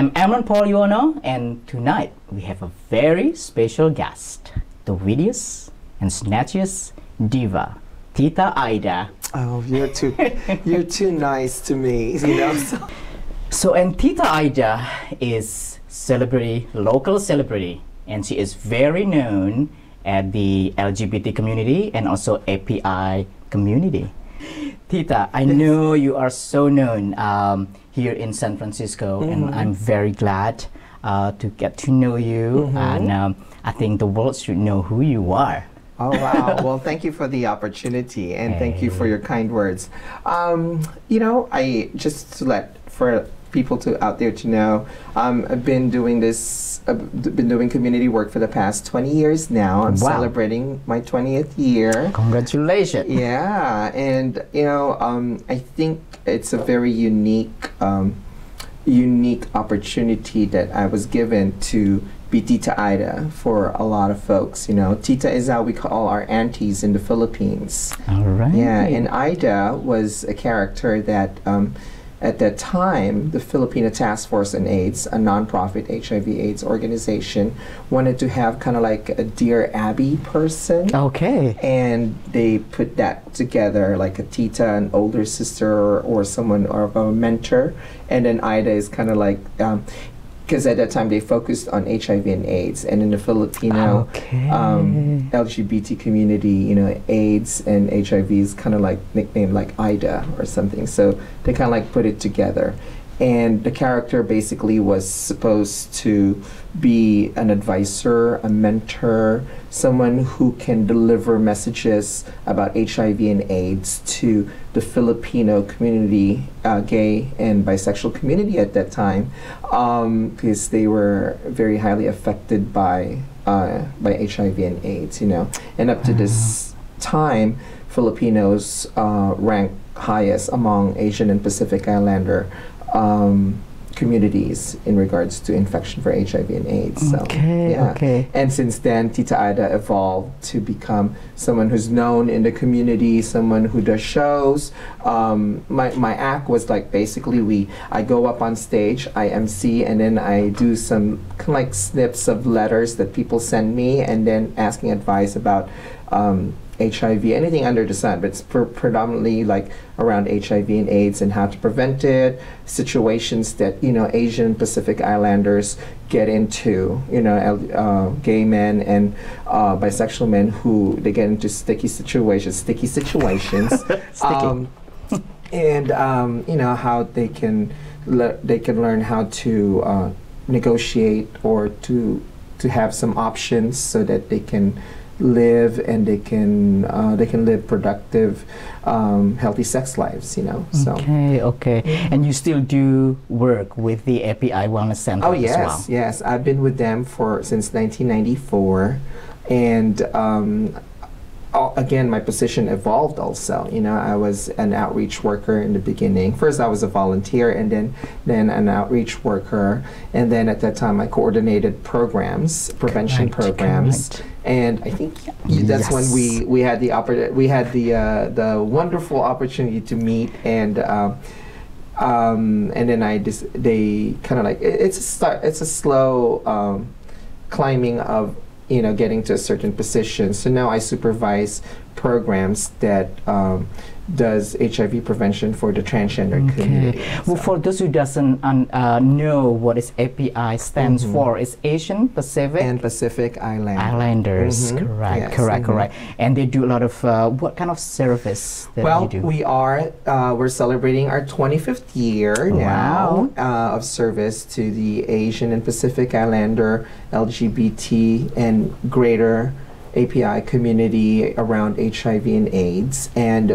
I'm Amron-Paul Yuwono, and tonight we have a very special guest, the wittiest and snatchiest diva, Tita Aida. Oh, you're too nice to me, you know. And Tita Aida is local celebrity, and she is very known at the LGBT community and also API community. Tita, I know you are so known here in San Francisco, and I'm very glad to get to know you, and I think the world should know who you are. Oh, wow. Well, thank you for the opportunity, and thank you for your kind words. You know, for people out there to know, I've been doing community work for the past 20 years now. I'm celebrating my 20th year. Congratulations. Yeah, and you know, I think it's a very unique opportunity that I was given to be Tita Aida for a lot of folks. You know, Tita is how we call our aunties in the Philippines. All right. Yeah, and Aida was a character that at that time, the Filipino Task Force on AIDS, a nonprofit HIV/AIDS organization, wanted to have kind of like a Dear Abby person. Okay. And they put that together, like a Tita, an older sister, or someone, or a mentor. And then Aida is kind of like, because at that time they focused on HIV and AIDS, and in the Filipino LGBT community, you know, AIDS and HIV is kind of like nicknamed like Aida or something. So they kind of like put it together, and the character basically was supposed to be an advisor, a mentor, someone who can deliver messages about HIV and AIDS to the Filipino community, gay and bisexual community at that time, because they were very highly affected by HIV and AIDS, you know. And up to this time, Filipinos rank highest among Asian and Pacific Islander communities in regards to infection for HIV and AIDS. Okay, so, yeah. okay. And since then, Tita Aida evolved to become someone who's known in the community, someone who does shows. My act was like basically I go up on stage, I MC, and then I do some kind of like snips of letters that people send me, and then asking advice about HIV, anything under the sun, but it's predominantly like around HIV and AIDS and how to prevent it, situations that, you know, Asian Pacific Islanders get into, you know, gay men and bisexual men who they get into sticky situations, and you know, how they can learn how to negotiate or to have some options so that they can live, and they can live productive, healthy sex lives, you know. So. Okay. And you still do work with the API Wellness Center as well? Oh yes, yes. I've been with them since 1994, and again, my position evolved also. You know, I was an outreach worker in the beginning. First, I was a volunteer, and then an outreach worker, and then at that time, I coordinated programs, prevention programs. Correct. And I think that's when we had the wonderful opportunity to meet, and then they kind of like it's a slow climbing of, you know, getting to a certain position. So now I supervise programs that does HIV prevention for the transgender community. Well, for those who doesn't know what is API stands for, it's Asian Pacific and Pacific Islanders. Correct. And they do a lot of what kind of service that you do? We're celebrating our 25th year now of service to the Asian and Pacific Islander, LGBT, and greater API community around HIV and AIDS, and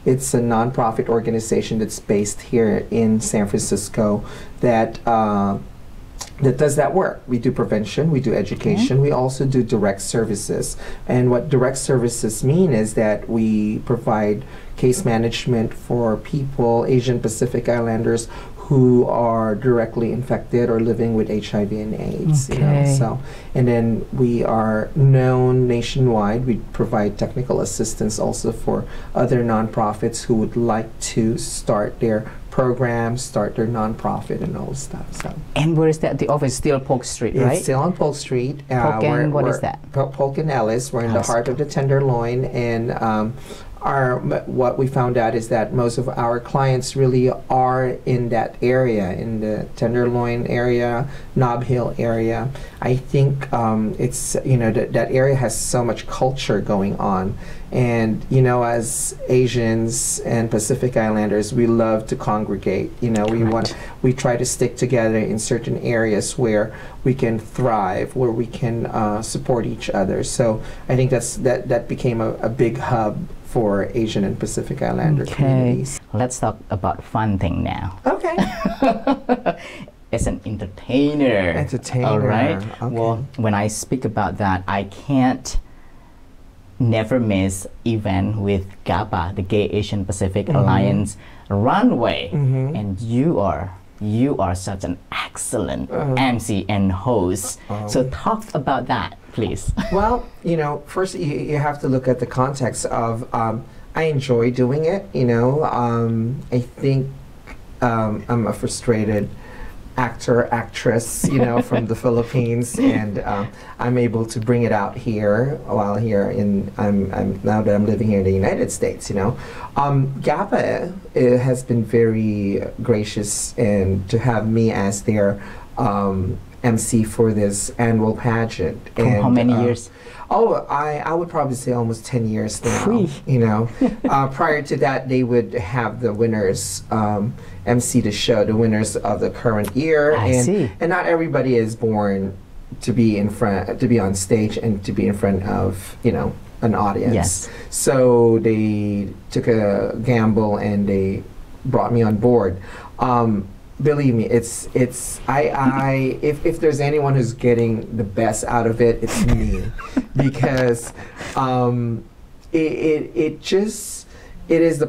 it's a nonprofit organization that's based here in San Francisco that does that work. We do prevention, we do education, we also do direct services. And what direct services mean is that we provide case management for people, Asian Pacific Islanders, who are directly infected or living with HIV and AIDS. You know, so, and then we are known nationwide. We provide technical assistance also for other nonprofits who would like to start their programs, start their nonprofit and all stuff. So. And where is that? The office still Polk Street, right? It's still on Polk Street. Polk and what is that? Polk and Ellis. We're in the heart of the Tenderloin, and what we found out is that most of our clients really are in that area, in the Tenderloin area, Nob Hill area. I think it's, that area has so much culture going on. And, as Asians and Pacific Islanders, we love to congregate. We try to stick together in certain areas where we can thrive, where we can support each other. So I think that became a big hub for Asian and Pacific Islander communities. Let's talk about fun thing now. Okay. As an entertainer. All right. Okay. Well, when I speak about that, I can't never miss event with GAPA, the Gay Asian Pacific Alliance runway. And you are such an excellent MC and host. So talk about that, please. Well, first you have to look at the context of I enjoy doing it. I think I'm a frustrated actress, from the Philippines, and I'm able to bring it out here while here now that I'm living here in the United States. GAPA has been very gracious and to have me as their MC for this annual pageant. And how many years? I would probably say almost 10 years now. Prior to that, they would have the winners MC the show, the winners of the current year. And not everybody is born to be on stage and to be in front of an audience. Yes. So they took a gamble and they brought me on board. Believe me, if there's anyone who's getting the best out of it, it's me, because it is the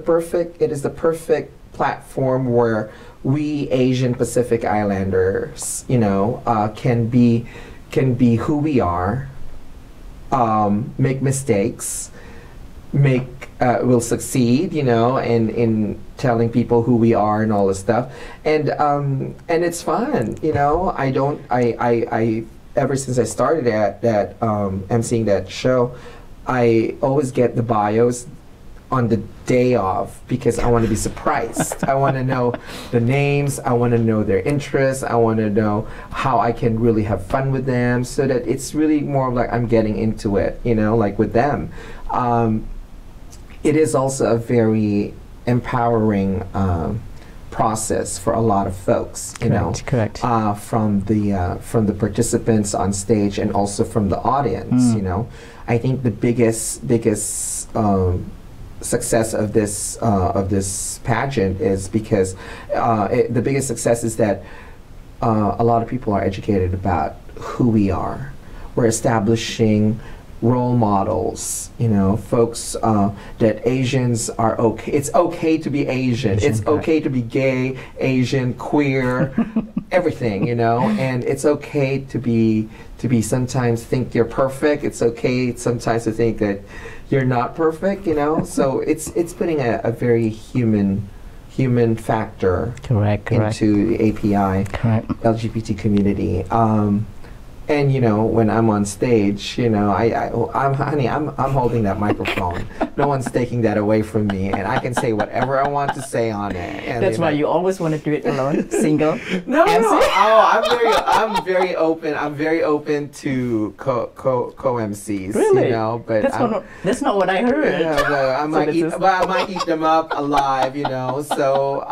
perfect platform where we Asian Pacific Islanders, can be who we are, make mistakes, will succeed, in telling people who we are and all this stuff, and it's fun, I ever since I started that emceeing that show, I always get the bios on the day of, because I want to be surprised. I want to know the names, I want to know their interests, I want to know how I can really have fun with them, so that it's really more like I'm getting into it, like with them. It is also a very empowering process for a lot of folks, Correct. From the participants on stage and also from the audience. I think the biggest success of this pageant is because the biggest success is that a lot of people are educated about who we are. We're establishing role models, folks that Asians are okay. It's okay to be Asian. It's okay to be gay, Asian, queer, everything, and it's okay to be sometimes think you're perfect. It's okay sometimes to think that you're not perfect, So it's putting a very human factor into the API LGBT community. And when I'm on stage, I'm holding that microphone. No one's taking that away from me, and I can say whatever I want to say on it. And that's why you always want to do it alone, single. No. Oh, I'm very open. I'm very open to co-MCs. Really? But that's not what I heard. Yeah, I might eat them up alive. So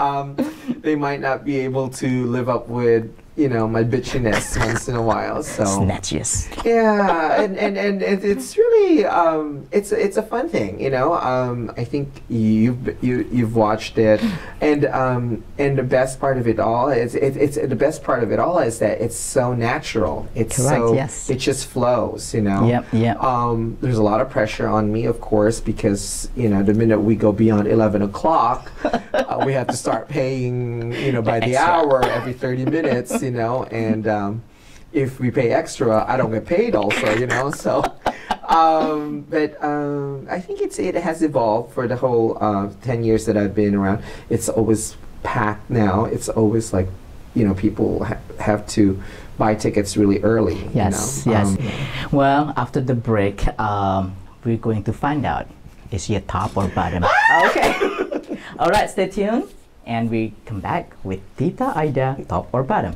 they might not be able to live up with my bitchiness once in a while. So snatches. Yeah, and it's really it's a fun thing. I think you've watched it, and the best part of it all is that it's so natural. It's it just flows. Yep. There's a lot of pressure on me, of course, because the minute we go beyond 11 o'clock, we have to start paying by the hour every 30 minutes. And if we pay extra, I don't get paid also, so, but I think it has evolved for the whole 10 years that I've been around. It's always packed now. It's always like, people have to buy tickets really early. Yes, yes. Well, after the break, we're going to find out, is she a top or bottom? Okay. All right, stay tuned, and we come back with Tita Aida, top or bottom.